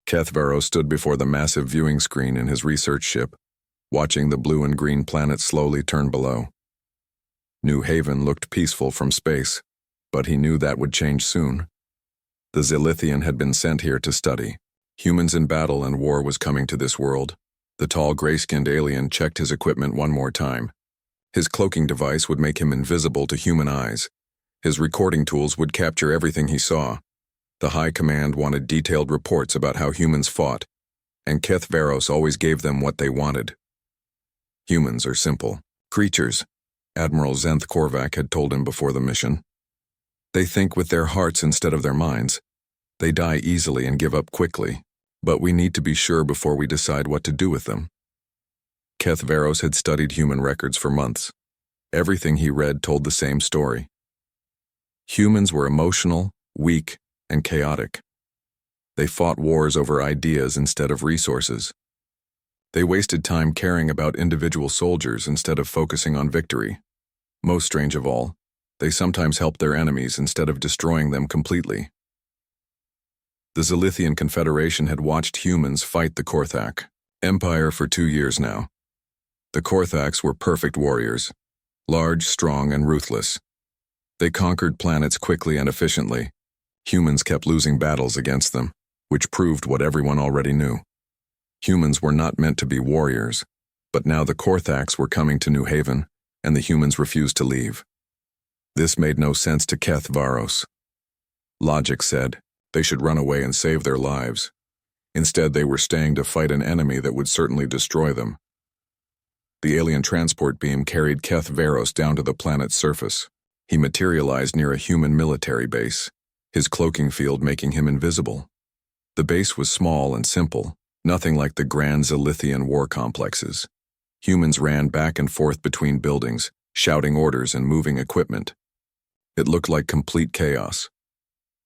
Kethvaro stood before the massive viewing screen in his research ship, watching the blue and green planet slowly turn below. New Haven looked peaceful from space, but he knew that would change soon. The Zilithian had been sent here to study. Humans in battle and war was coming to this world. The tall, gray-skinned alien checked his equipment one more time. His cloaking device would make him invisible to human eyes. His recording tools would capture everything he saw. The High Command wanted detailed reports about how humans fought, and Kethvaros always gave them what they wanted. Humans are simple creatures, Admiral Zenth Korvac had told him before the mission. They think with their hearts instead of their minds. They die easily and give up quickly, but we need to be sure before we decide what to do with them. Kethvaros had studied human records for months. Everything he read told the same story. Humans were emotional, weak, and chaotic. They fought wars over ideas instead of resources. They wasted time caring about individual soldiers instead of focusing on victory. Most strange of all, they sometimes helped their enemies instead of destroying them completely. The Zilithian Confederation had watched humans fight the Korthak Empire for 2 years now. The Korthaks were perfect warriors, large, strong, and ruthless. They conquered planets quickly and efficiently. Humans kept losing battles against them, which proved what everyone already knew. Humans were not meant to be warriors, but now the Korthaks were coming to New Haven, and the humans refused to leave. This made no sense to Kethvaros. Logic said they should run away and save their lives. Instead, they were staying to fight an enemy that would certainly destroy them. The alien transport beam carried Kethvaros down to the planet's surface. He materialized near a human military base, his cloaking field making him invisible. The base was small and simple, nothing like the grand Zilithian war complexes. Humans ran back and forth between buildings, shouting orders and moving equipment. It looked like complete chaos.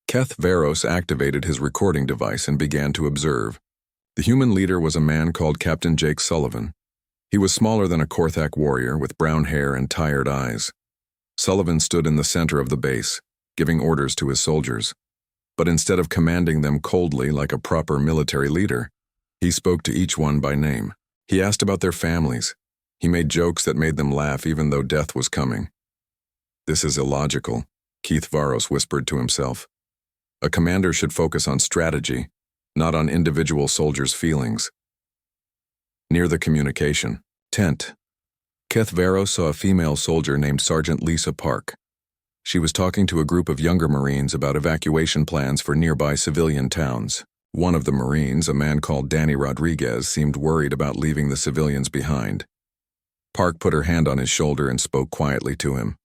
Kethvaros activated his recording device and began to observe. The human leader was a man called Captain Jake Sullivan. He was smaller than a Korthak warrior with brown hair and tired eyes. Sullivan stood in the center of the base, giving orders to his soldiers. But instead of commanding them coldly like a proper military leader, he spoke to each one by name. He asked about their families. He made jokes that made them laugh even though death was coming. This is illogical, Kethvaros whispered to himself. A commander should focus on strategy, not on individual soldiers' feelings. Near the communication tent, Kethvaros saw a female soldier named Sergeant Lisa Park. She was talking to a group of younger Marines about evacuation plans for nearby civilian towns. One of the Marines, a man called Danny Rodriguez, seemed worried about leaving the civilians behind. Park put her hand on his shoulder and spoke quietly to him.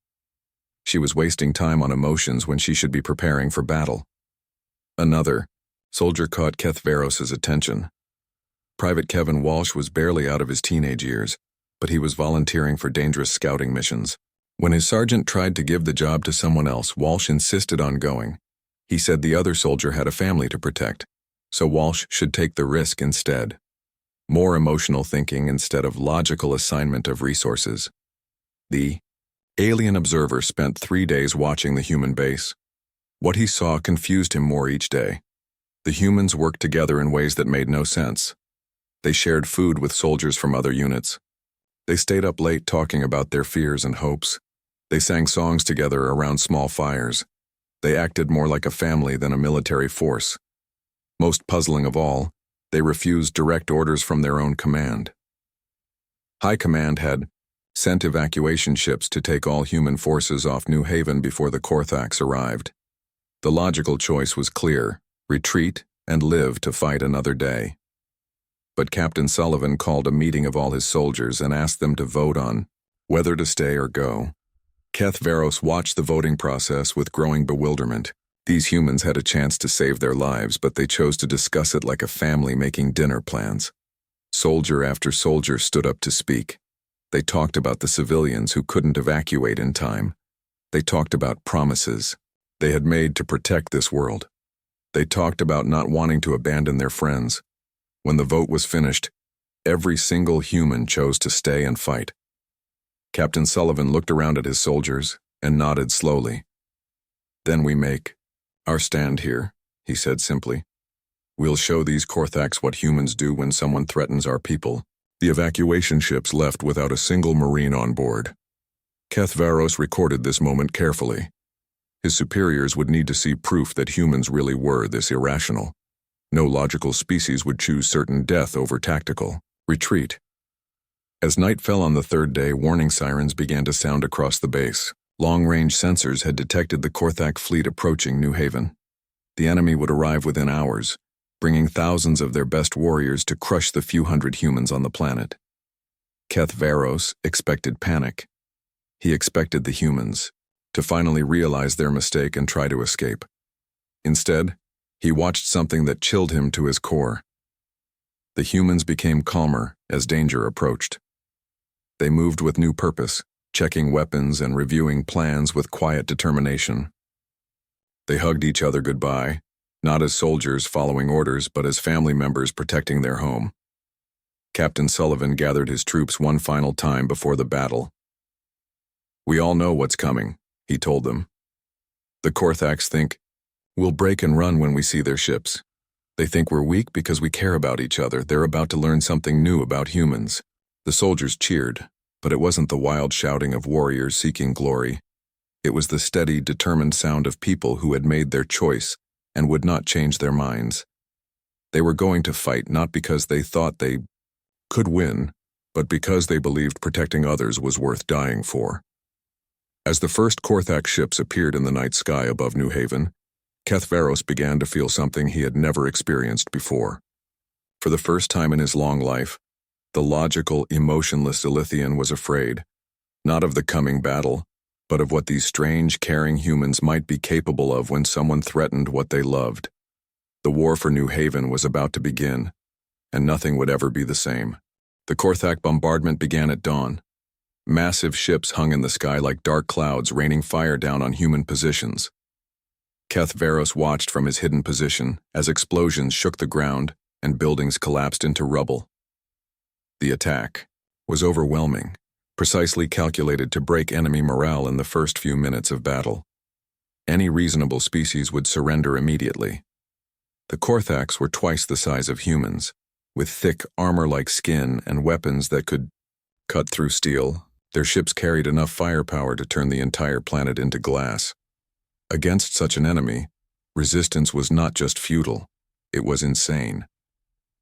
She was wasting time on emotions when she should be preparing for battle. Another soldier caught Kethvaros's attention. Private Kevin Walsh was barely out of his teenage years, but he was volunteering for dangerous scouting missions. When his sergeant tried to give the job to someone else, Walsh insisted on going. He said the other soldier had a family to protect, so Walsh should take the risk instead. More emotional thinking instead of logical assignment of resources. The alien observer spent 3 days watching the human base. What he saw confused him more each day. The humans worked together in ways that made no sense. They shared food with soldiers from other units. They stayed up late talking about their fears and hopes. They sang songs together around small fires. They acted more like a family than a military force. Most puzzling of all, they refused direct orders from their own command. High Command had sent evacuation ships to take all human forces off New Haven before the Korthaks arrived. The logical choice was clear: retreat and live to fight another day. But Captain Sullivan called a meeting of all his soldiers and asked them to vote on whether to stay or go. Kethvaros watched the voting process with growing bewilderment. These humans had a chance to save their lives, but they chose to discuss it like a family making dinner plans. Soldier after soldier stood up to speak. They talked about the civilians who couldn't evacuate in time. They talked about promises they had made to protect this world. They talked about not wanting to abandon their friends. When the vote was finished, every single human chose to stay and fight. Captain Sullivan looked around at his soldiers and nodded slowly. "Then we make our stand here," he said simply. We'll show these Korthaks what humans do when someone threatens our people. The evacuation ships left without a single Marine on board. Keth Varos recorded this moment carefully. His superiors would need to see proof that humans really were this irrational. No logical species would choose certain death over tactical retreat. As night fell on the third day, warning sirens began to sound across the base. Long-range sensors had detected the Korthak fleet approaching New Haven. The enemy would arrive within hours, bringing thousands of their best warriors to crush the few hundred humans on the planet. Keth Varos expected panic. He expected the humans to finally realize their mistake and try to escape. Instead, he watched something that chilled him to his core. The humans became calmer as danger approached. They moved with new purpose, checking weapons and reviewing plans with quiet determination. They hugged each other goodbye, not as soldiers following orders, but as family members protecting their home. Captain Sullivan gathered his troops one final time before the battle. "We all know what's coming," he told them. "The Korthaks think we'll break and run when we see their ships. They think we're weak because we care about each other. They're about to learn something new about humans." The soldiers cheered, but it wasn't the wild shouting of warriors seeking glory. It was the steady, determined sound of people who had made their choice and would not change their minds. They were going to fight not because they thought they could win, but because they believed protecting others was worth dying for. As the first Korthak ships appeared in the night sky above New Haven, Keth Varos began to feel something he had never experienced before. For the first time in his long life, the logical, emotionless Ilithian was afraid, not of the coming battle, but of what these strange, caring humans might be capable of when someone threatened what they loved. The war for New Haven was about to begin, and nothing would ever be the same. The Korthak bombardment began at dawn. Massive ships hung in the sky like dark clouds, raining fire down on human positions. Keth Varos watched from his hidden position as explosions shook the ground and buildings collapsed into rubble. The attack was overwhelming, precisely calculated to break enemy morale in the first few minutes of battle. Any reasonable species would surrender immediately. The Korthaks were twice the size of humans, with thick armor-like skin and weapons that could cut through steel. Their ships carried enough firepower to turn the entire planet into glass. Against such an enemy, resistance was not just futile, it was insane.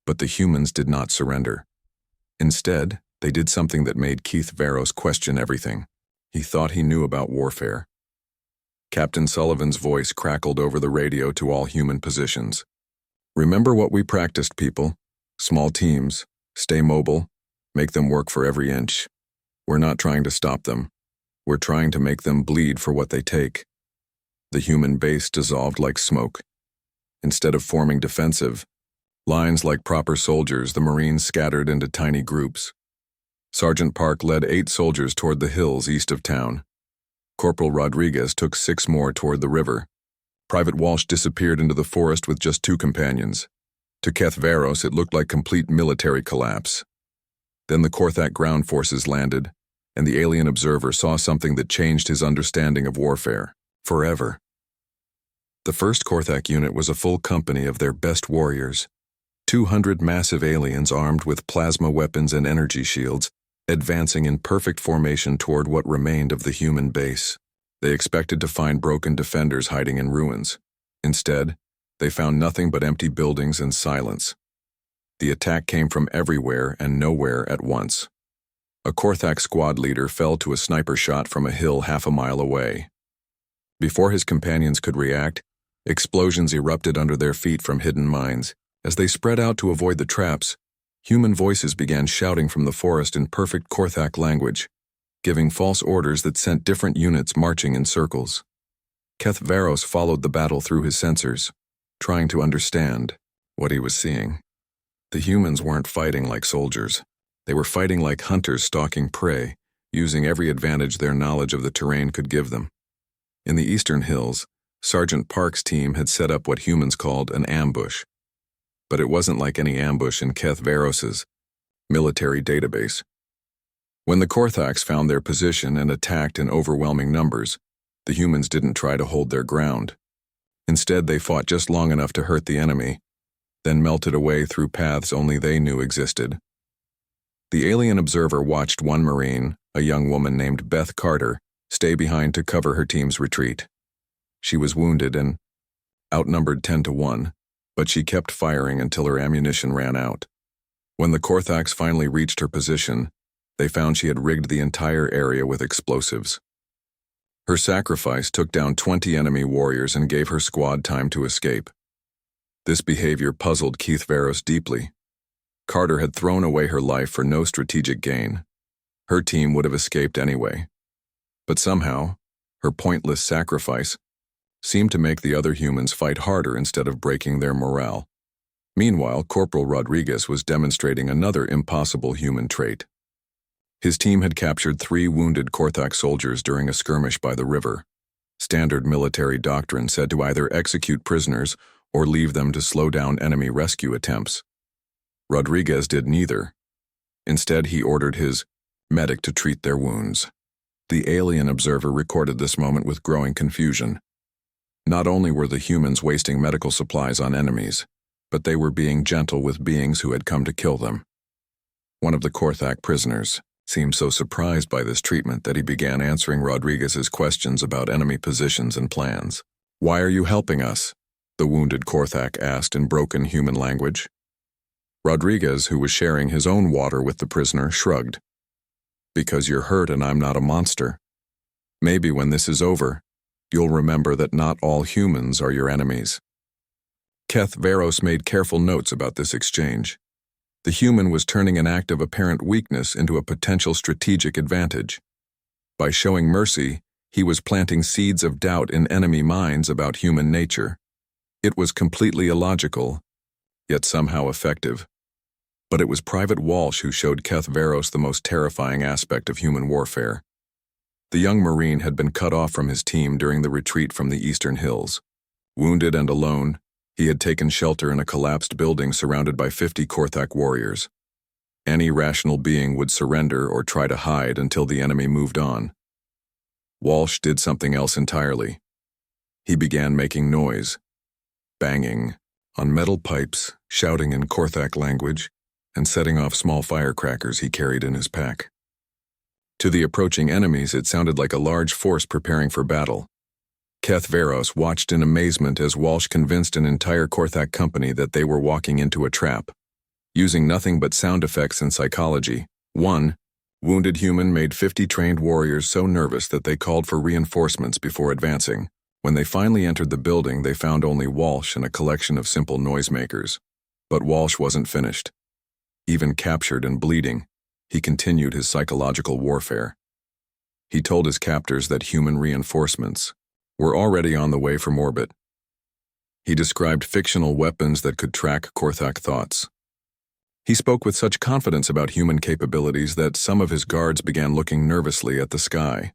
But the humans did not surrender. Instead, they did something that made Keth Varos question everything. He thought he knew about warfare. Captain Sullivan's voice crackled over the radio to all human positions. "Remember what we practiced, people. Small teams, stay mobile, make them work for every inch. We're not trying to stop them. We're trying to make them bleed for what they take." The human base dissolved like smoke. Instead of forming defensive lines like proper soldiers, the Marines scattered into tiny groups. Sergeant Park led 8 soldiers toward the hills east of town. Corporal Rodriguez took 6 more toward the river. Private Walsh disappeared into the forest with just 2 companions. To Keth Varos, it looked like complete military collapse. Then the Korthak ground forces landed, and the alien observer saw something that changed his understanding of warfare forever. The first Korthak unit was a full company of their best warriors. 200 massive aliens armed with plasma weapons and energy shields, advancing in perfect formation toward what remained of the human base. They expected to find broken defenders hiding in ruins. Instead, they found nothing but empty buildings and silence. The attack came from everywhere and nowhere at once. A Korthak squad leader fell to a sniper shot from a hill half a mile away. Before his companions could react, explosions erupted under their feet from hidden mines. As they spread out to avoid the traps, human voices began shouting from the forest in perfect Korthak language, giving false orders that sent different units marching in circles. Keth Varos followed the battle through his sensors, trying to understand what he was seeing. The humans weren't fighting like soldiers. They were fighting like hunters stalking prey, using every advantage their knowledge of the terrain could give them. In the eastern hills, Sergeant Park's team had set up what humans called an ambush. But it wasn't like any ambush in Keth Varos's military database. When the Korthaks found their position and attacked in overwhelming numbers, the humans didn't try to hold their ground. Instead, they fought just long enough to hurt the enemy. then melted away through paths only they knew existed. The alien observer watched one Marine, a young woman named Beth Carter, stay behind to cover her team's retreat. She was wounded and outnumbered 10-1, but she kept firing until her ammunition ran out. When the Korthax finally reached her position, they found she had rigged the entire area with explosives. Her sacrifice took down 20 enemy warriors and gave her squad time to escape. This behavior puzzled Keith Veros deeply. Carter had thrown away her life for no strategic gain. Her team would have escaped anyway. But somehow, her pointless sacrifice seemed to make the other humans fight harder instead of breaking their morale. Meanwhile, Corporal Rodriguez was demonstrating another impossible human trait. His team had captured 3 wounded Korthax soldiers during a skirmish by the river. Standard military doctrine said to either execute prisoners or leave them to slow down enemy rescue attempts. Rodriguez did neither. Instead, he ordered his medic to treat their wounds. The alien observer recorded this moment with growing confusion. Not only were the humans wasting medical supplies on enemies, but they were being gentle with beings who had come to kill them. One of the Korthak prisoners seemed so surprised by this treatment that he began answering Rodriguez's questions about enemy positions and plans. "Why are you helping us?" the wounded Korthak asked in broken human language. Rodriguez, who was sharing his own water with the prisoner, shrugged. "Because you're hurt and I'm not a monster. Maybe when this is over, you'll remember that not all humans are your enemies." Keith Veros made careful notes about this exchange. The human was turning an act of apparent weakness into a potential strategic advantage. By showing mercy, he was planting seeds of doubt in enemy minds about human nature. It was completely illogical, yet somehow effective. But it was Private Walsh who showed Keith Veros the most terrifying aspect of human warfare. The young Marine had been cut off from his team during the retreat from the eastern hills. Wounded and alone, he had taken shelter in a collapsed building surrounded by 50 Korthak warriors. Any rational being would surrender or try to hide until the enemy moved on. Walsh did something else entirely. He began making noise, banging on metal pipes, shouting in Korthak language, and setting off small firecrackers he carried in his pack. To the approaching enemies, it sounded like a large force preparing for battle. Keith Veros watched in amazement as Walsh convinced an entire Korthak company that they were walking into a trap. Using nothing but sound effects and psychology, one wounded human made 50 trained warriors so nervous that they called for reinforcements before advancing. When they finally entered the building, they found only Walsh and a collection of simple noisemakers. But Walsh wasn't finished. Even captured and bleeding, he continued his psychological warfare. He told his captors that human reinforcements were already on the way from orbit. He described fictional weapons that could track Korthak thoughts. He spoke with such confidence about human capabilities that some of his guards began looking nervously at the sky.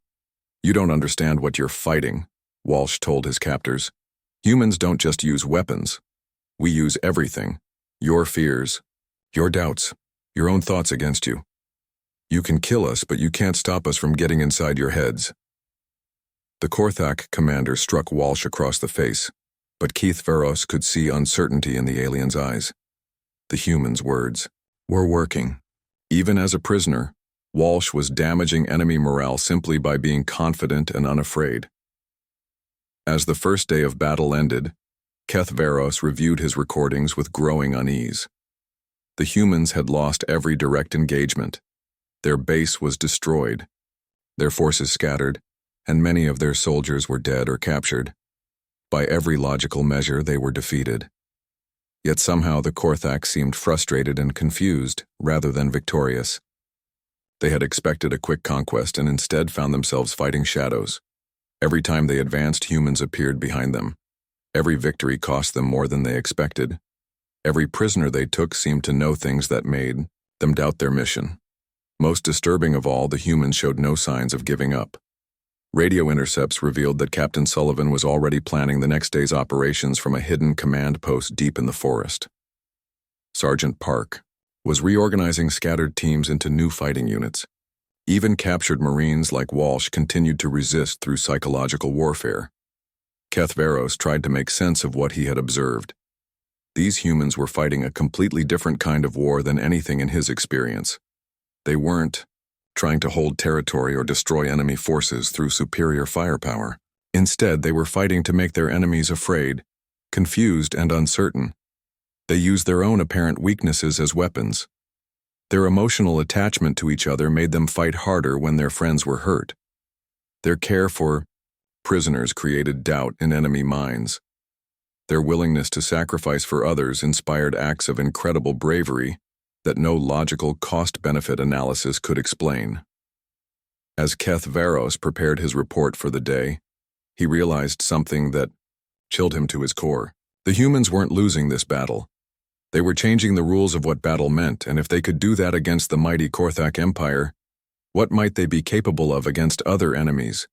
"You don't understand what you're fighting," Walsh told his captors. "Humans don't just use weapons. We use everything. Your fears, your doubts, your own thoughts against you. You can kill us, but you can't stop us from getting inside your heads." The Korthak commander struck Walsh across the face, but Keith Veros could see uncertainty in the alien's eyes. The human's words were working. Even as a prisoner, Walsh was damaging enemy morale simply by being confident and unafraid. As the first day of battle ended, Keith Veros reviewed his recordings with growing unease. The humans had lost every direct engagement. Their base was destroyed, their forces scattered, and many of their soldiers were dead or captured. By every logical measure, they were defeated. Yet somehow the Korthak seemed frustrated and confused, rather than victorious. They had expected a quick conquest and instead found themselves fighting shadows. Every time they advanced, humans appeared behind them. Every victory cost them more than they expected. Every prisoner they took seemed to know things that made them doubt their mission. Most disturbing of all, the humans showed no signs of giving up. Radio intercepts revealed that Captain Sullivan was already planning the next day's operations from a hidden command post deep in the forest. Sergeant Park was reorganizing scattered teams into new fighting units. Even captured Marines like Walsh continued to resist through psychological warfare. Keith Veros tried to make sense of what he had observed. These humans were fighting a completely different kind of war than anything in his experience. They weren't trying to hold territory or destroy enemy forces through superior firepower. Instead, they were fighting to make their enemies afraid, confused, and uncertain. They used their own apparent weaknesses as weapons. Their emotional attachment to each other made them fight harder when their friends were hurt. Their care for prisoners created doubt in enemy minds. Their willingness to sacrifice for others inspired acts of incredible bravery that no logical cost-benefit analysis could explain. As Keth Varos prepared his report for the day, he realized something that chilled him to his core. The humans weren't losing this battle. They were changing the rules of what battle meant, and if they could do that against the mighty Korthak Empire, what might they be capable of against other enemies?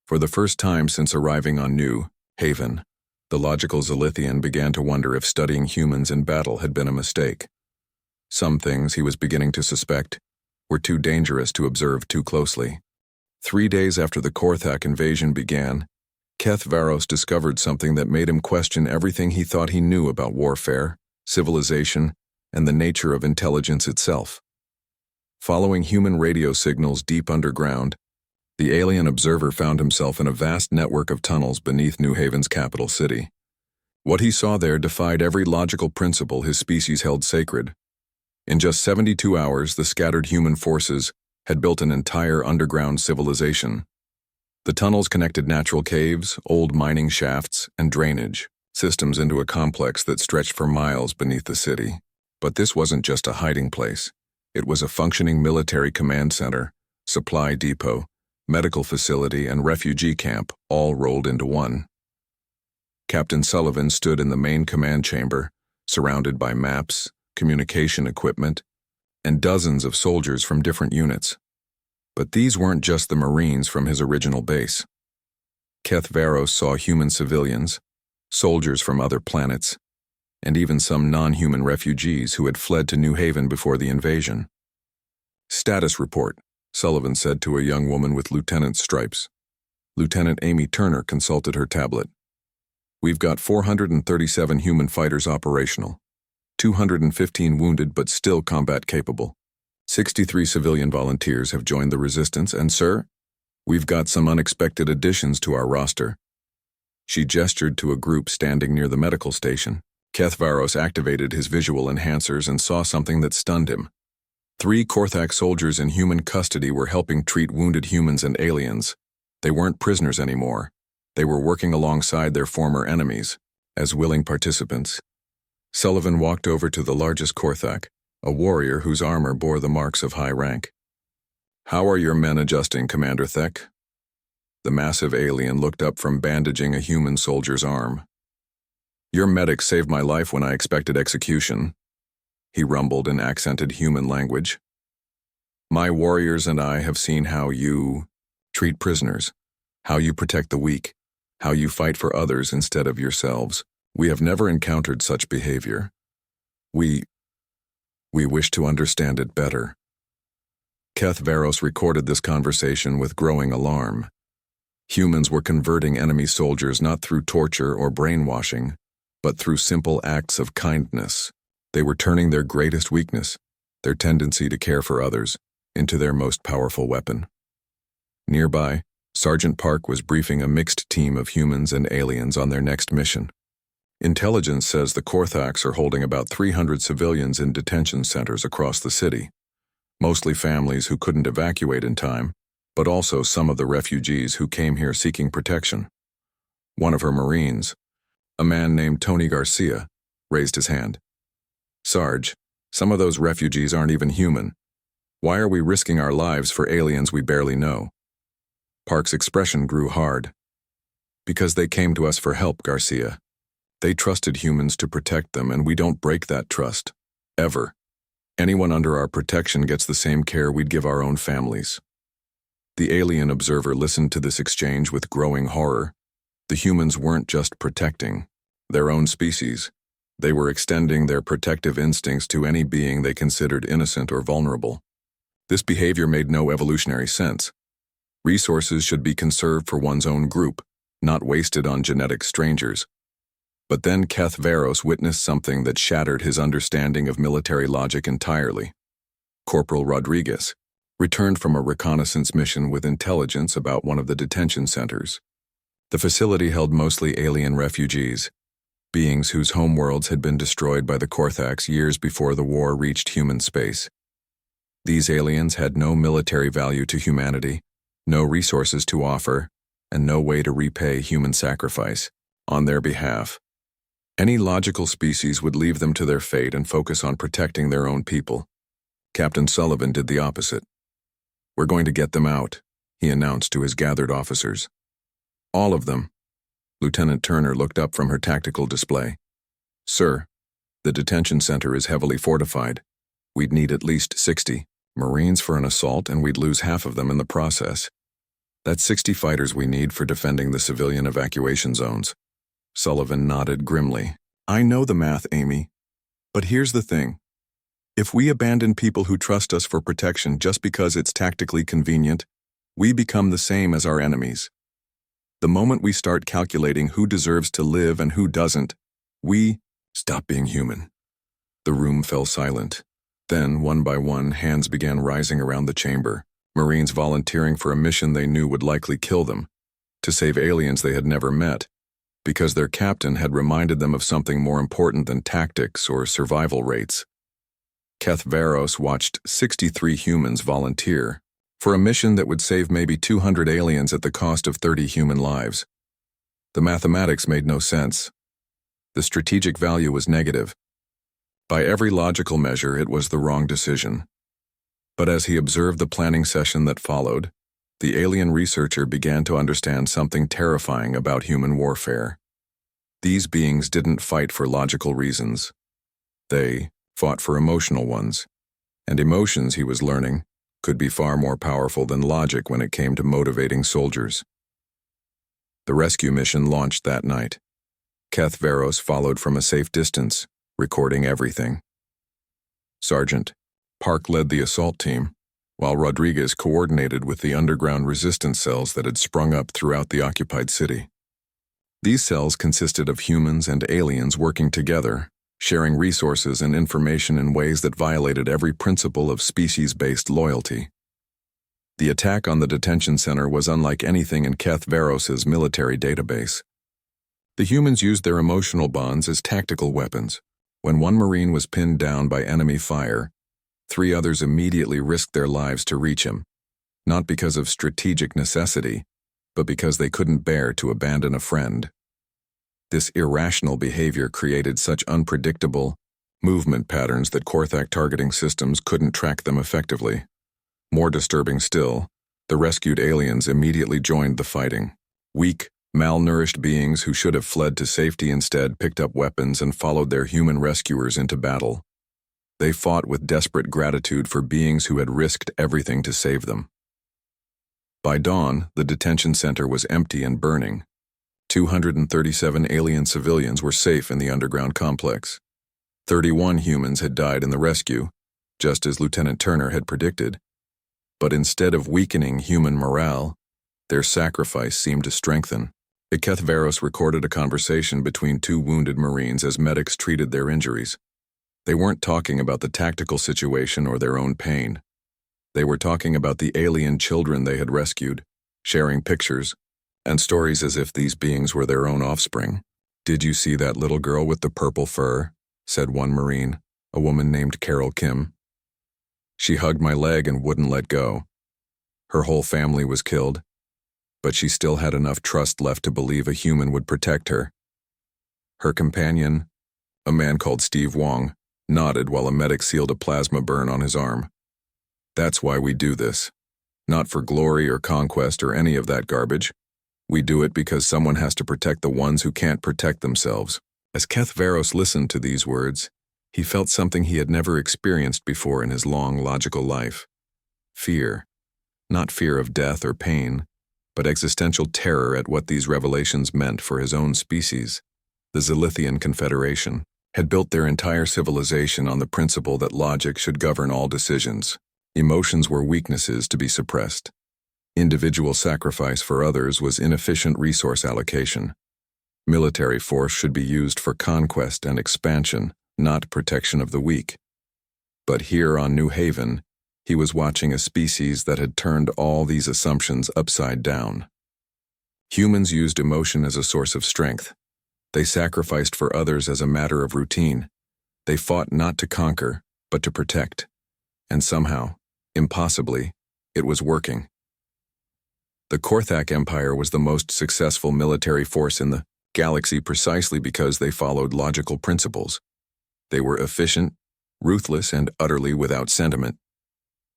For the first time since arriving on New Haven, the logical Zalithian began to wonder if studying humans in battle had been a mistake. Some things, he was beginning to suspect, were too dangerous to observe too closely. 3 days after the Korthak invasion began, Keth Varos discovered something that made him question everything he thought he knew about warfare, civilization, and the nature of intelligence itself. Following human radio signals deep underground, the alien observer found himself in a vast network of tunnels beneath New Haven's capital city. What he saw there defied every logical principle his species held sacred. In just 72 hours, the scattered human forces had built an entire underground civilization. The tunnels connected natural caves, old mining shafts, and drainage systems into a complex that stretched for miles beneath the city. But this wasn't just a hiding place. It was a functioning military command center, supply depot, medical facility, and refugee camp, all rolled into one. Captain Sullivan stood in the main command chamber, surrounded by maps, communication equipment, and dozens of soldiers from different units. But these weren't just the Marines from his original base. Keth Varos saw human civilians, soldiers from other planets, and even some non-human refugees who had fled to New Haven before the invasion. "Status report," Sullivan said to a young woman with lieutenant's stripes. Lieutenant Amy Turner consulted her tablet. "We've got 437 human fighters operational, 215 wounded but still combat capable. 63 civilian volunteers have joined the resistance, and sir, we've got some unexpected additions to our roster." She gestured to a group standing near the medical station. Keth Varos activated his visual enhancers and saw something that stunned him. 3 Korthak soldiers in human custody were helping treat wounded humans and aliens. They weren't prisoners anymore. They were working alongside their former enemies, as willing participants. Sullivan walked over to the largest Korthak, a warrior whose armor bore the marks of high rank. "How are your men adjusting, Commander Thek?" The massive alien looked up from bandaging a human soldier's arm. "Your medic saved my life when I expected execution," he rumbled in accented human language. "My warriors and I have seen how you treat prisoners, how you protect the weak, how you fight for others instead of yourselves. We have never encountered such behavior. We wish to understand it better." Keth Varos recorded this conversation with growing alarm. Humans were converting enemy soldiers not through torture or brainwashing, but through simple acts of kindness. They were turning their greatest weakness, their tendency to care for others, into their most powerful weapon. Nearby, Sergeant Park was briefing a mixed team of humans and aliens on their next mission. "Intelligence says the Korthaks are holding about 300 civilians in detention centers across the city, mostly families who couldn't evacuate in time, but also some of the refugees who came here seeking protection." One of her Marines, a man named Tony Garcia, raised his hand. "Sarge, some of those refugees aren't even human. Why are we risking our lives for aliens we barely know?" Park's expression grew hard. "Because they came to us for help, Garcia. They trusted humans to protect them, and we don't break that trust. Ever. Anyone under our protection gets the same care we'd give our own families." The alien observer listened to this exchange with growing horror. The humans weren't just protecting their own species. They were extending their protective instincts to any being they considered innocent or vulnerable. This behavior made no evolutionary sense. Resources should be conserved for one's own group, not wasted on genetic strangers. But then Keth Varos witnessed something that shattered his understanding of military logic entirely. Corporal Rodriguez returned from a reconnaissance mission with intelligence about one of the detention centers. The facility held mostly alien refugees, beings whose homeworlds had been destroyed by the Korthax years before the war reached human space. These aliens had no military value to humanity, no resources to offer, and no way to repay human sacrifice on their behalf. Any logical species would leave them to their fate and focus on protecting their own people. Captain Sullivan did the opposite. "We're going to get them out," he announced to his gathered officers. "All of them." Lieutenant Turner looked up from her tactical display. "Sir, the detention center is heavily fortified. We'd need at least 60 Marines for an assault, and we'd lose half of them in the process. That's 60 fighters we need for defending the civilian evacuation zones." Sullivan nodded grimly. "I know the math, Amy. But here's the thing. If we abandon people who trust us for protection just because it's tactically convenient, we become the same as our enemies. The moment we start calculating who deserves to live and who doesn't, we stop being human." The room fell silent. Then, one by one, hands began rising around the chamber, Marines volunteering for a mission they knew would likely kill them, to save aliens they had never met, because their captain had reminded them of something more important than tactics or survival rates. Keth Varos watched 63 humans volunteer for a mission that would save maybe 200 aliens at the cost of 30 human lives. The mathematics made no sense. The strategic value was negative. By every logical measure, it was the wrong decision. But as he observed the planning session that followed, the alien researcher began to understand something terrifying about human warfare. These beings didn't fight for logical reasons. They fought for emotional ones, and emotions, he was learning, could be far more powerful than logic when it came to motivating soldiers. The rescue mission launched that night. Keth Varos followed from a safe distance, recording everything. Sergeant Park led the assault team, while Rodriguez coordinated with the underground resistance cells that had sprung up throughout the occupied city. These cells consisted of humans and aliens working together, sharing resources and information in ways that violated every principle of species-based loyalty. The attack on the detention center was unlike anything in Keth Varos's military database. The humans used their emotional bonds as tactical weapons. When one Marine was pinned down by enemy fire, 3 others immediately risked their lives to reach him, not because of strategic necessity, but because they couldn't bear to abandon a friend. This irrational behavior created such unpredictable movement patterns that Korthak targeting systems couldn't track them effectively. More disturbing still, the rescued aliens immediately joined the fighting. Weak, malnourished beings who should have fled to safety instead picked up weapons and followed their human rescuers into battle. They fought with desperate gratitude for beings who had risked everything to save them. By dawn, the detention center was empty and burning. 237 alien civilians were safe in the underground complex. 31 humans had died in the rescue, just as Lieutenant Turner had predicted. But instead of weakening human morale, their sacrifice seemed to strengthen. Keth Varos recorded a conversation between 2 wounded Marines as medics treated their injuries. They weren't talking about the tactical situation or their own pain. They were talking about the alien children they had rescued, sharing pictures and stories as if these beings were their own offspring. "Did you see that little girl with the purple fur?" said one Marine, a woman named Carol Kim. "She hugged my leg and wouldn't let go. Her whole family was killed, but she still had enough trust left to believe a human would protect her." Her companion, a man called Steve Wong, nodded while a medic sealed a plasma burn on his arm. "That's why we do this. Not for glory or conquest or any of that garbage. We do it because someone has to protect the ones who can't protect themselves." As Keth Varos listened to these words, he felt something he had never experienced before in his long, logical life. Fear. Not fear of death or pain, but existential terror at what these revelations meant for his own species. The Zilithian Confederation had built their entire civilization on the principle that logic should govern all decisions. Emotions were weaknesses to be suppressed. Individual sacrifice for others was inefficient resource allocation. Military force should be used for conquest and expansion, not protection of the weak. But here on New Haven, he was watching a species that had turned all these assumptions upside down. Humans used emotion as a source of strength. They sacrificed for others as a matter of routine. They fought not to conquer, but to protect. And somehow, impossibly, it was working. The Korthak Empire was the most successful military force in the galaxy precisely because they followed logical principles. They were efficient, ruthless, and utterly without sentiment.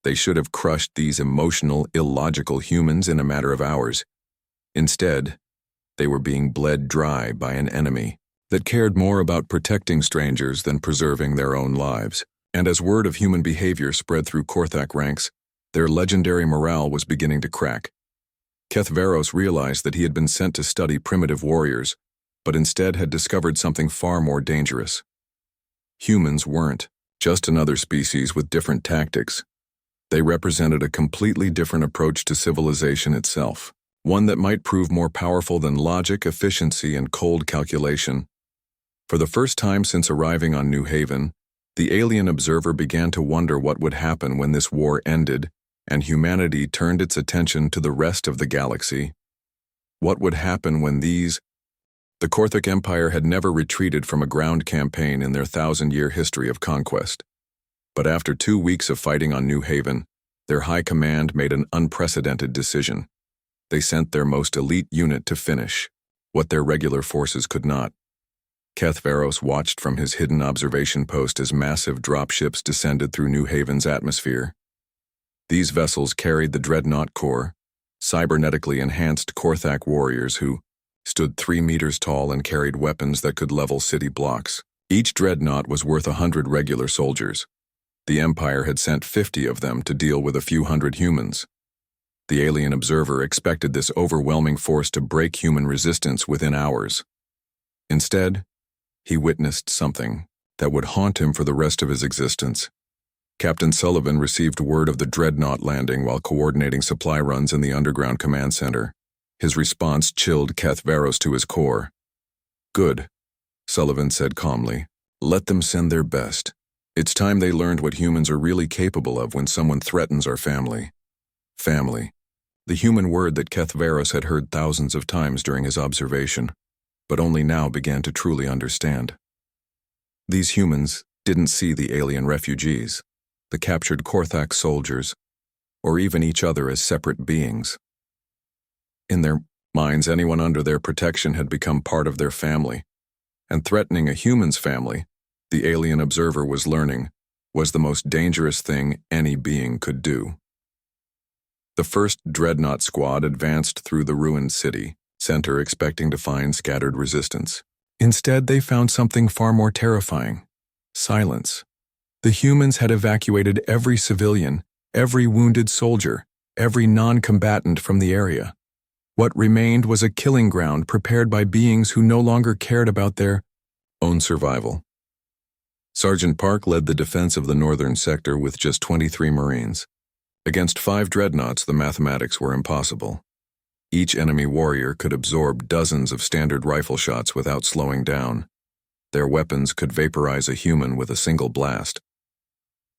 They should have crushed these emotional, illogical humans in a matter of hours. Instead, they were being bled dry by an enemy that cared more about protecting strangers than preserving their own lives. And as word of human behavior spread through Korthak ranks, their legendary morale was beginning to crack. Kethvaros realized that he had been sent to study primitive warriors, but instead had discovered something far more dangerous. Humans weren't just another species with different tactics. They represented a completely different approach to civilization itself, one that might prove more powerful than logic, efficiency, and cold calculation. For the first time since arriving on New Haven, the alien observer began to wonder what would happen when this war ended and humanity turned its attention to the rest of the galaxy. What would happen when The Korthak Empire had never retreated from a ground campaign in their 1,000-year history of conquest. But after 2 weeks of fighting on New Haven, their high command made an unprecedented decision. They sent their most elite unit to finish what their regular forces could not. Kethvaros watched from his hidden observation post as massive dropships descended through New Haven's atmosphere. These vessels carried the Dreadnought Corps, cybernetically enhanced Korthak warriors who stood 3 meters tall and carried weapons that could level city blocks. Each dreadnought was worth 100 regular soldiers. The Empire had sent 50 of them to deal with a few hundred humans. The alien observer expected this overwhelming force to break human resistance within hours. Instead, he witnessed something that would haunt him for the rest of his existence. Captain Sullivan received word of the dreadnought landing while coordinating supply runs in the underground command center. His response chilled Kethvaros to his core. "Good," Sullivan said calmly. "Let them send their best. It's time they learned what humans are really capable of when someone threatens our family." Family. The human word that Kethvaros had heard thousands of times during his observation, but only now began to truly understand. These humans didn't see the alien refugees, the captured Korthak soldiers, or even each other as separate beings. In their minds, anyone under their protection had become part of their family, and threatening a human's family, the alien observer was learning, was the most dangerous thing any being could do. The first dreadnought squad advanced through the ruined city center expecting to find scattered resistance. Instead, they found something far more terrifying: silence. The humans had evacuated every civilian, every wounded soldier, every non-combatant from the area. What remained was a killing ground prepared by beings who no longer cared about their own survival. Sergeant Park led the defense of the northern sector with just 23 Marines. Against 5 dreadnoughts, the mathematics were impossible. Each enemy warrior could absorb dozens of standard rifle shots without slowing down. Their weapons could vaporize a human with a single blast.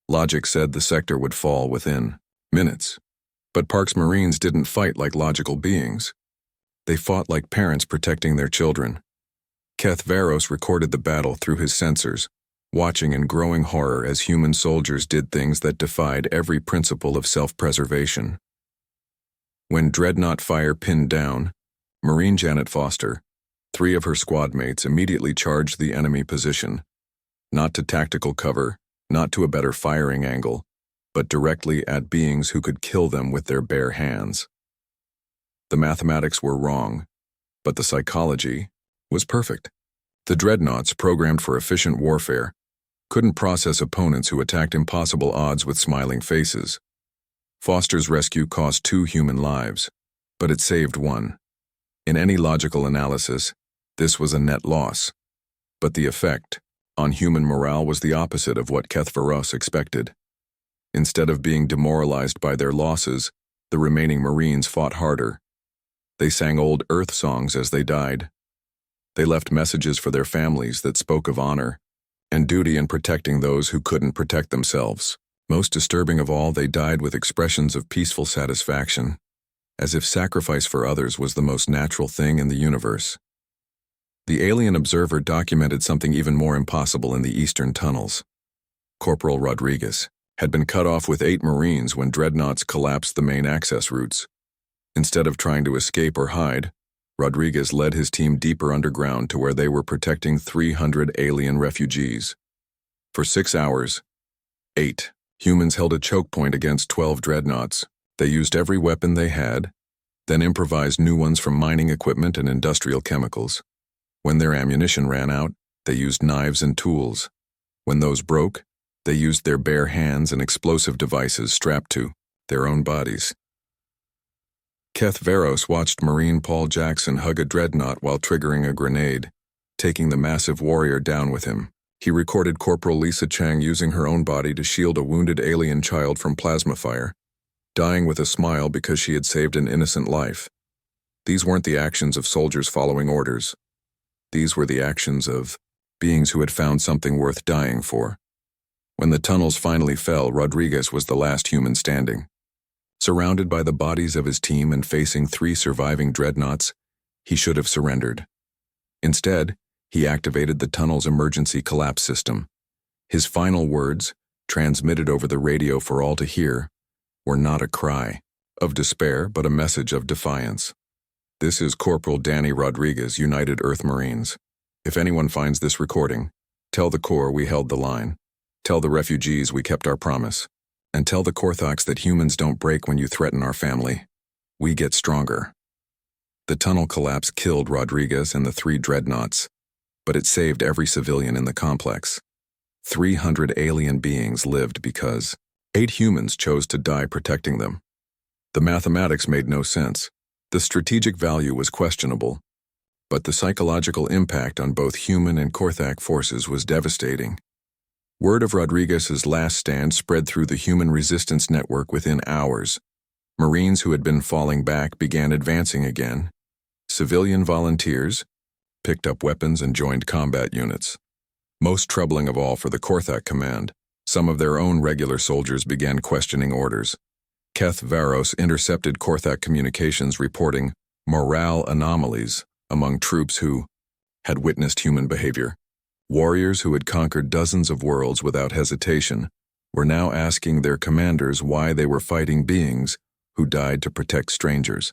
Logic said the sector would fall within minutes. But Park's Marines didn't fight like logical beings. They fought like parents protecting their children. Kethvaros recorded the battle through his sensors, watching in growing horror as human soldiers did things that defied every principle of self-preservation. When dreadnought fire pinned down, Marine Janet Foster, 3 of her squad mates immediately charged the enemy position, not to tactical cover, not to a better firing angle, but directly at beings who could kill them with their bare hands. The mathematics were wrong, but the psychology was perfect. The dreadnoughts, programmed for efficient warfare, couldn't process opponents who attacked impossible odds with smiling faces. Foster's rescue cost 2 human lives, but it saved 1. In any logical analysis, this was a net loss. But the effect on human morale was the opposite of what Kethvaros expected. Instead of being demoralized by their losses, the remaining Marines fought harder. They sang old Earth songs as they died. They left messages for their families that spoke of honor and duty in protecting those who couldn't protect themselves. Most disturbing of all, they died with expressions of peaceful satisfaction, as if sacrifice for others was the most natural thing in the universe. The alien observer documented something even more impossible in the eastern tunnels. Corporal Rodriguez had been cut off with 8 Marines when dreadnoughts collapsed the main access routes. Instead of trying to escape or hide, Rodriguez led his team deeper underground to where they were protecting 300 alien refugees. For 6 hours, 8 humans held a choke point against 12 dreadnoughts. They used every weapon they had, then improvised new ones from mining equipment and industrial chemicals. When their ammunition ran out, they used knives and tools. When those broke, they used their bare hands and explosive devices strapped to their own bodies. Keth Veros watched Marine Paul Jackson hug a dreadnought while triggering a grenade, taking the massive warrior down with him. He recorded Corporal Lisa Chang using her own body to shield a wounded alien child from plasma fire, dying with a smile because she had saved an innocent life. These weren't the actions of soldiers following orders. These were the actions of beings who had found something worth dying for. When the tunnels finally fell, Rodriguez was the last human standing. Surrounded by the bodies of his team and facing 3 surviving dreadnoughts, he should have surrendered. Instead, he activated the tunnel's emergency collapse system. His final words, transmitted over the radio for all to hear, were not a cry of despair but a message of defiance. This is Corporal Danny Rodriguez, United Earth Marines. If anyone finds this recording, tell the Corps we held the line. Tell the refugees we kept our promise. And tell the Korthox that humans don't break when you threaten our family. We get stronger. The tunnel collapse killed Rodriguez and the 3 dreadnoughts, but it saved every civilian in the complex. 300 alien beings lived because 8 humans chose to die protecting them. The mathematics made no sense. The strategic value was questionable, but the psychological impact on both human and Korthak forces was devastating. Word of Rodriguez's last stand spread through the human resistance network within hours. Marines who had been falling back began advancing again. Civilian volunteers picked up weapons and joined combat units. Most troubling of all for the Korthak command, some of their own regular soldiers began questioning orders. Keth Varos intercepted Korthak communications reporting morale anomalies among troops who had witnessed human behavior. Warriors who had conquered dozens of worlds without hesitation were now asking their commanders why they were fighting beings who died to protect strangers.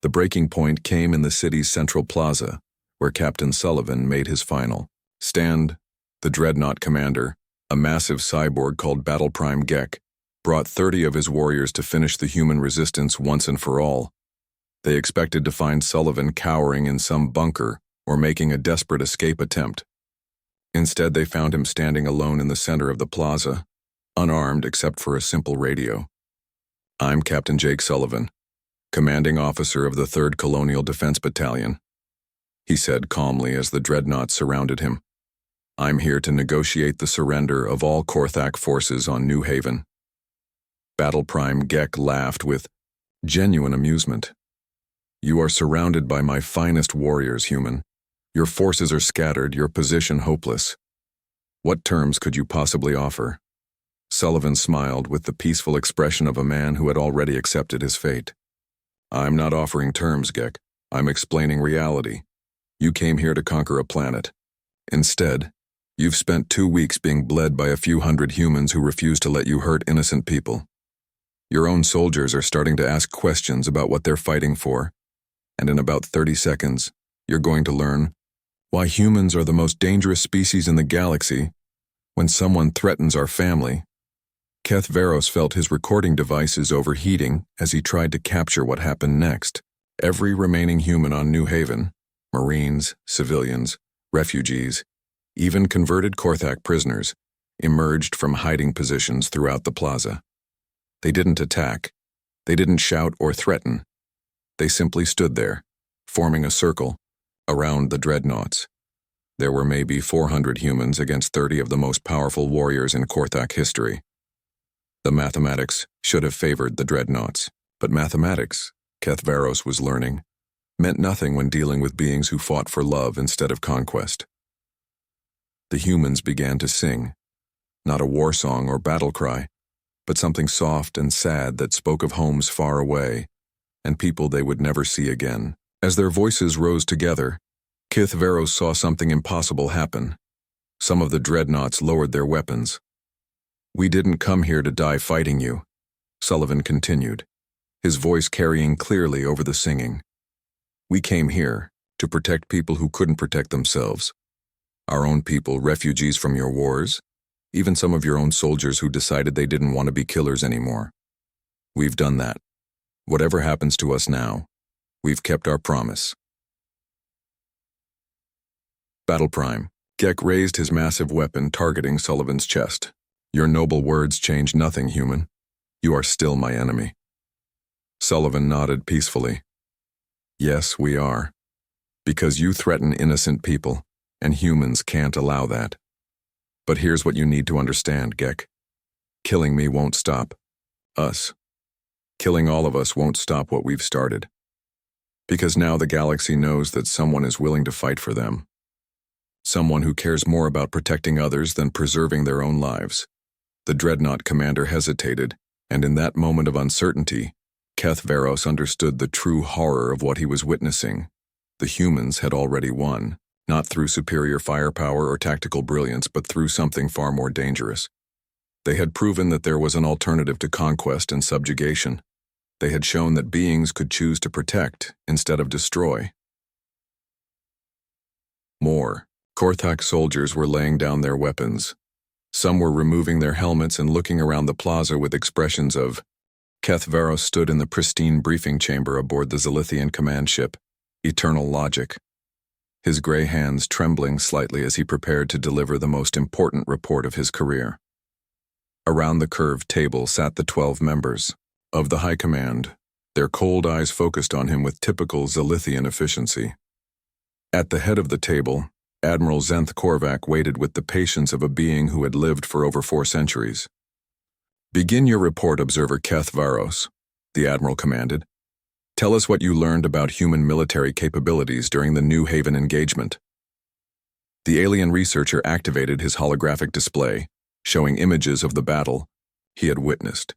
The breaking point came in the city's central plaza, where Captain Sullivan made his final stand. The dreadnought commander, a massive cyborg called Battle Prime Gek, brought 30 of his warriors to finish the human resistance once and for all. They expected to find Sullivan cowering in some bunker or making a desperate escape attempt. Instead, they found him standing alone in the center of the plaza, unarmed except for a simple radio. "I'm Captain Jake Sullivan, commanding officer of the 3rd Colonial Defense Battalion," he said calmly as the dreadnoughts surrounded him. "I'm here to negotiate the surrender of all Korthak forces on New Haven." Battle Prime Gek laughed with genuine amusement. "You are surrounded by my finest warriors, human. Your forces are scattered, your position hopeless. What terms could you possibly offer?" Sullivan smiled with the peaceful expression of a man who had already accepted his fate. "I'm not offering terms, Gek. I'm explaining reality. You came here to conquer a planet. Instead, you've spent 2 weeks being bled by a few hundred humans who refuse to let you hurt innocent people. Your own soldiers are starting to ask questions about what they're fighting for, and in about 30 seconds, you're going to learn why humans are the most dangerous species in the galaxy when someone threatens our family." Keth Veros felt his recording devices overheating as he tried to capture what happened next. Every remaining human on New Haven, Marines, civilians, refugees, even converted Korthak prisoners, emerged from hiding positions throughout the plaza. They didn't attack. They didn't shout or threaten. They simply stood there, forming a circle around the dreadnoughts. There were maybe 400 humans against 30 of the most powerful warriors in Korthak history. The mathematics should have favored the dreadnoughts, but mathematics, Keth Varos was learning, meant nothing when dealing with beings who fought for love instead of conquest. The humans began to sing, not a war song or battle cry, but something soft and sad that spoke of homes far away and people they would never see again. As their voices rose together, Kith Varos saw something impossible happen. Some of the dreadnoughts lowered their weapons. "We didn't come here to die fighting you," Sullivan continued, his voice carrying clearly over the singing. "We came here to protect people who couldn't protect themselves. Our own people, refugees from your wars, even some of your own soldiers who decided they didn't want to be killers anymore. We've done that. Whatever happens to us now, we've kept our promise." Battle Prime. Gek raised his massive weapon, targeting Sullivan's chest. "Your noble words change nothing, human. You are still my enemy." Sullivan nodded peacefully. "Yes, we are. Because you threaten innocent people, and humans can't allow that. But here's what you need to understand, Gek. Killing me won't stop us. Killing all of us won't stop what we've started. Because now the galaxy knows that someone is willing to fight for them. Someone who cares more about protecting others than preserving their own lives." The dreadnought commander hesitated, and in that moment of uncertainty, Keth Varos understood the true horror of what he was witnessing. The humans had already won, not through superior firepower or tactical brilliance, but through something far more dangerous. They had proven that there was an alternative to conquest and subjugation. They had shown that beings could choose to protect instead of destroy. More. Korthak soldiers were laying down their weapons. Some were removing their helmets and looking around the plaza with expressions of. Keth Varos stood in the pristine briefing chamber aboard the Zilithian command ship, Eternal Logic, his gray hands trembling slightly as he prepared to deliver the most important report of his career. Around the curved table sat the 12 members of the High Command, their cold eyes focused on him with typical Zilithian efficiency. At the head of the table, Admiral Zenth Korvac waited with the patience of a being who had lived for over 4 centuries. "Begin your report, Observer Keth Varos," the Admiral commanded. "Tell us what you learned about human military capabilities during the New Haven engagement." The alien researcher activated his holographic display, showing images of the battle he had witnessed.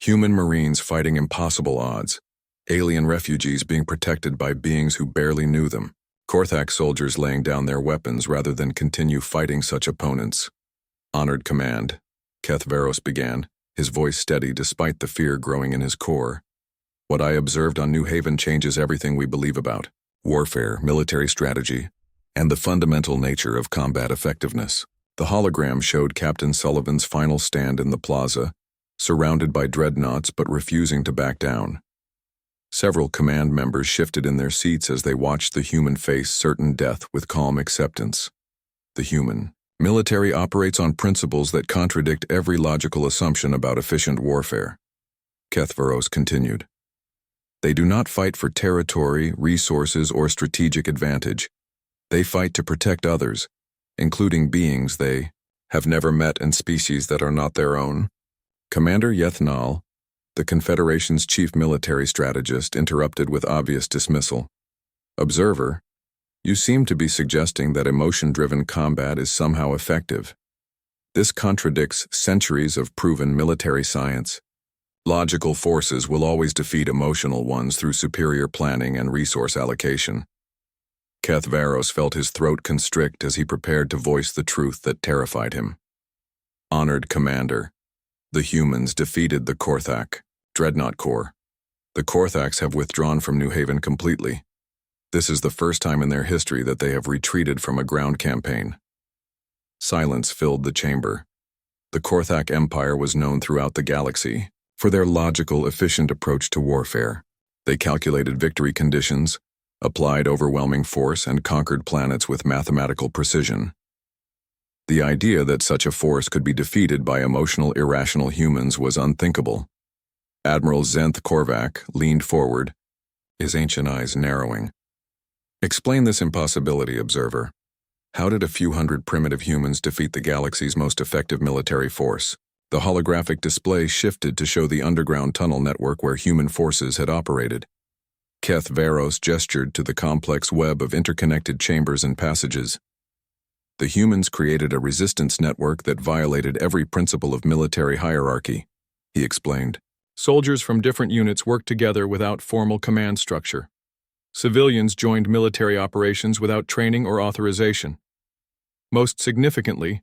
Human Marines fighting impossible odds, alien refugees being protected by beings who barely knew them, Korthak soldiers laying down their weapons rather than continue fighting such opponents. "Honored Command," Keth Varos began, his voice steady despite the fear growing in his core. "What I observed on New Haven changes everything we believe about warfare, military strategy, and the fundamental nature of combat effectiveness." The hologram showed Captain Sullivan's final stand in the plaza, surrounded by dreadnoughts but refusing to back down. Several command members shifted in their seats as they watched the human face certain death with calm acceptance. The human military operates on principles that contradict every logical assumption about efficient warfare, Keth Varos continued. They do not fight for territory, resources, or strategic advantage. They fight to protect others, including beings they have never met and species that are not their own. Commander Yethnal, the Confederation's chief military strategist, interrupted with obvious dismissal. "Observer, you seem to be suggesting that emotion-driven combat is somehow effective. This contradicts centuries of proven military science. Logical forces will always defeat emotional ones through superior planning and resource allocation." Keth Varos felt his throat constrict as he prepared to voice the truth that terrified him. "Honored Commander, the humans defeated the Korthak Dreadnought Corps. The Korthaks have withdrawn from New Haven completely. This is the first time in their history that they have retreated from a ground campaign." Silence filled the chamber. The Korthak Empire was known throughout the galaxy for their logical, efficient approach to warfare. They calculated victory conditions, applied overwhelming force, and conquered planets with mathematical precision. The idea that such a force could be defeated by emotional, irrational humans was unthinkable. Admiral Zenth Korvac leaned forward, his ancient eyes narrowing. "Explain this impossibility, Observer. How did a few hundred primitive humans defeat the galaxy's most effective military force?" The holographic display shifted to show the underground tunnel network where human forces had operated. Keth Varos gestured to the complex web of interconnected chambers and passages. The humans created a resistance network that violated every principle of military hierarchy, he explained. Soldiers from different units worked together without formal command structure. Civilians joined military operations without training or authorization. Most significantly,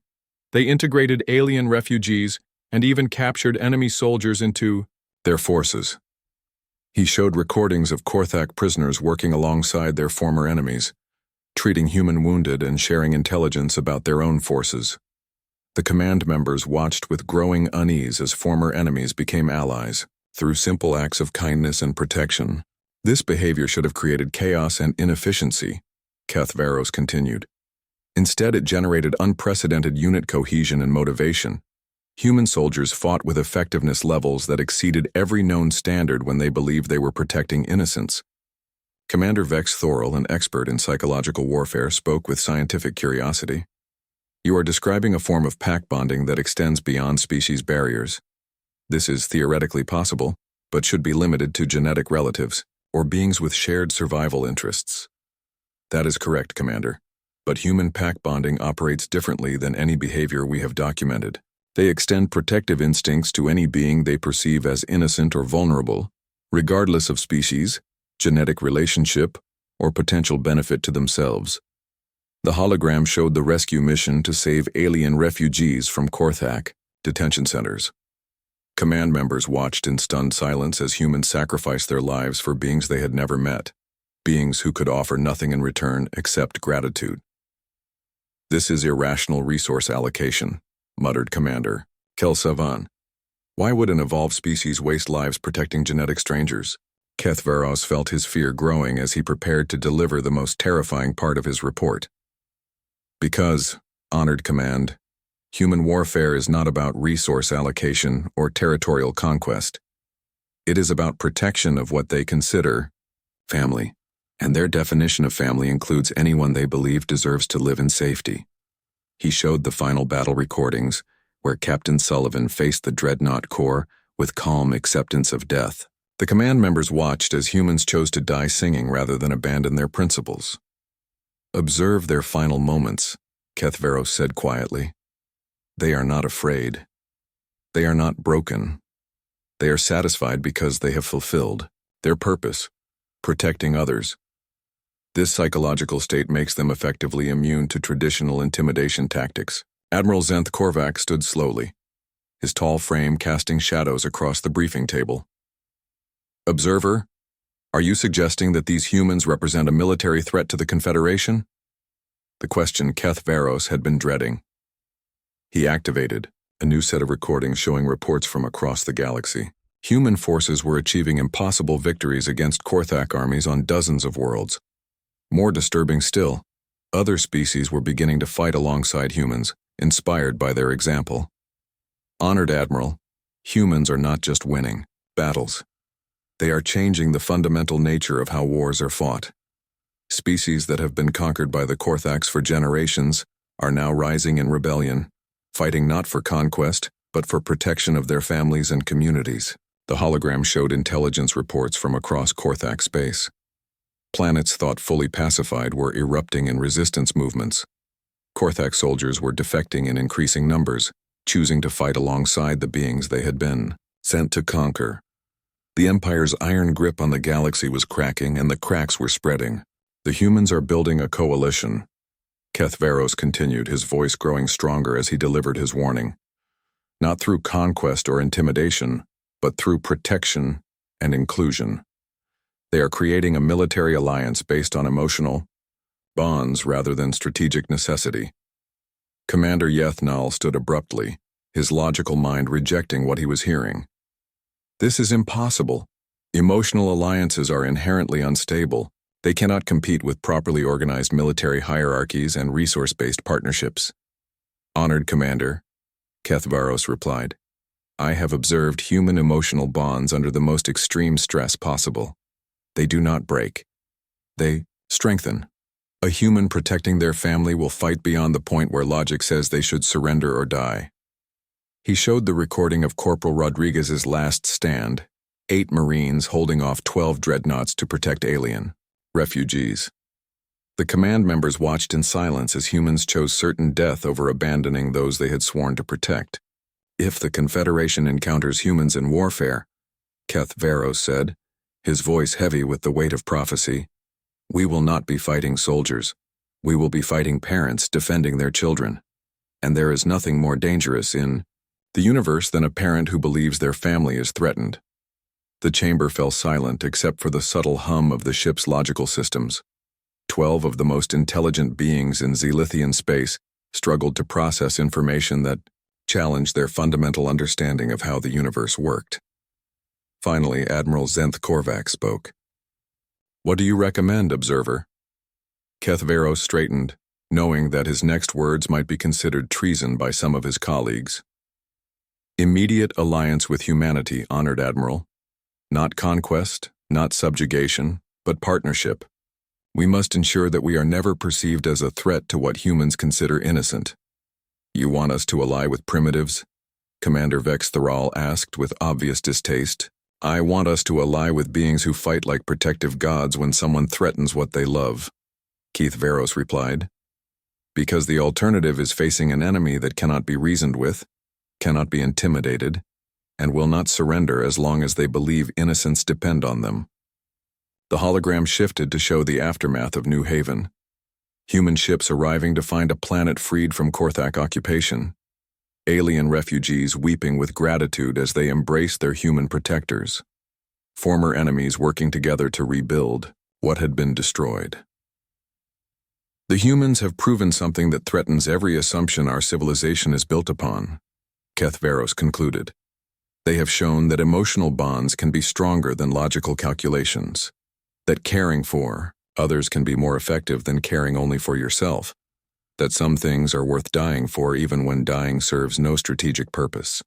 they integrated alien refugees and even captured enemy soldiers into their forces. He showed recordings of Korthak prisoners working alongside their former enemies, treating human wounded and sharing intelligence about their own forces. The command members watched with growing unease as former enemies became allies, through simple acts of kindness and protection. This behavior should have created chaos and inefficiency, Keth Varos continued. Instead, it generated unprecedented unit cohesion and motivation. Human soldiers fought with effectiveness levels that exceeded every known standard when they believed they were protecting innocents. Commander Vex Thorel, an expert in psychological warfare, spoke with scientific curiosity. You are describing a form of pack bonding that extends beyond species barriers. This is theoretically possible, but should be limited to genetic relatives, or beings with shared survival interests. That is correct, Commander. But human pack bonding operates differently than any behavior we have documented. They extend protective instincts to any being they perceive as innocent or vulnerable, regardless of species, genetic relationship, or potential benefit to themselves. The hologram showed the rescue mission to save alien refugees from Korthak detention centers. Command members watched in stunned silence as humans sacrificed their lives for beings they had never met, beings who could offer nothing in return except gratitude. This is irrational resource allocation, muttered Commander Kelsavan. Why would an evolved species waste lives protecting genetic strangers? Keth Varos felt his fear growing as he prepared to deliver the most terrifying part of his report. Because, honored command, human warfare is not about resource allocation or territorial conquest. It is about protection of what they consider family, and their definition of family includes anyone they believe deserves to live in safety. He showed the final battle recordings, where Captain Sullivan faced the Dreadnought Corps with calm acceptance of death. The command members watched as humans chose to die singing rather than abandon their principles. Observe their final moments, Keth Varos said quietly. They are not afraid. They are not broken. They are satisfied because they have fulfilled their purpose, protecting others. This psychological state makes them effectively immune to traditional intimidation tactics. Admiral Zenth Korvac stood slowly, his tall frame casting shadows across the briefing table. Observer, are you suggesting that these humans represent a military threat to the Confederation? The question Keth Varos had been dreading. He activated a new set of recordings showing reports from across the galaxy. Human forces were achieving impossible victories against Korthak armies on dozens of worlds. More disturbing still, other species were beginning to fight alongside humans, inspired by their example. Honored Admiral, humans are not just winning battles. They are changing the fundamental nature of how wars are fought. Species that have been conquered by the Korthaks for generations are now rising in rebellion, fighting not for conquest, but for protection of their families and communities. The hologram showed intelligence reports from across Korthak space. Planets thought fully pacified were erupting in resistance movements. Korthak soldiers were defecting in increasing numbers, choosing to fight alongside the beings they had been sent to conquer. The Empire's iron grip on the galaxy was cracking, and the cracks were spreading. The humans are building a coalition. Keth Varos continued, his voice growing stronger as he delivered his warning. Not through conquest or intimidation, but through protection and inclusion. They are creating a military alliance based on emotional bonds rather than strategic necessity. Commander Yethnal stood abruptly, his logical mind rejecting what he was hearing. This is impossible. Emotional alliances are inherently unstable. They cannot compete with properly organized military hierarchies and resource-based partnerships. Honored Commander, Keth Varos replied, I have observed human emotional bonds under the most extreme stress possible. They do not break. They strengthen. A human protecting their family will fight beyond the point where logic says they should surrender or die. He showed the recording of Corporal Rodriguez's last stand, 8 Marines holding off 12 dreadnoughts to protect alien refugees. The command members watched in silence as humans chose certain death over abandoning those they had sworn to protect. If the Confederation encounters humans in warfare, Keth Veros said, his voice heavy with the weight of prophecy, we will not be fighting soldiers. We will be fighting parents defending their children. And there is nothing more dangerous in the universe than a parent who believes their family is threatened. The chamber fell silent except for the subtle hum of the ship's logical systems. 12 of the most intelligent beings in Zelithian space struggled to process information that challenged their fundamental understanding of how the universe worked. Finally, Admiral Zenth Korvac spoke. What do you recommend, Observer? Keth Veros straightened, knowing that his next words might be considered treason by some of his colleagues. Immediate alliance with humanity, Honored Admiral. Not conquest, not subjugation, but partnership. We must ensure that we are never perceived as a threat to what humans consider innocent. You want us to ally with primitives? Commander Vex Theral asked with obvious distaste. I want us to ally with beings who fight like protective gods when someone threatens what they love, Keith Veros replied. Because the alternative is facing an enemy that cannot be reasoned with, cannot be intimidated, and will not surrender as long as they believe innocence depend on them. The hologram shifted to show the aftermath of New Haven. Human ships arriving to find a planet freed from Korthak occupation. Alien refugees weeping with gratitude as they embraced their human protectors. Former enemies working together to rebuild what had been destroyed. The humans have proven something that threatens every assumption our civilization is built upon, Keth Veros concluded. They have shown that emotional bonds can be stronger than logical calculations, that caring for others can be more effective than caring only for yourself, that some things are worth dying for even when dying serves no strategic purpose.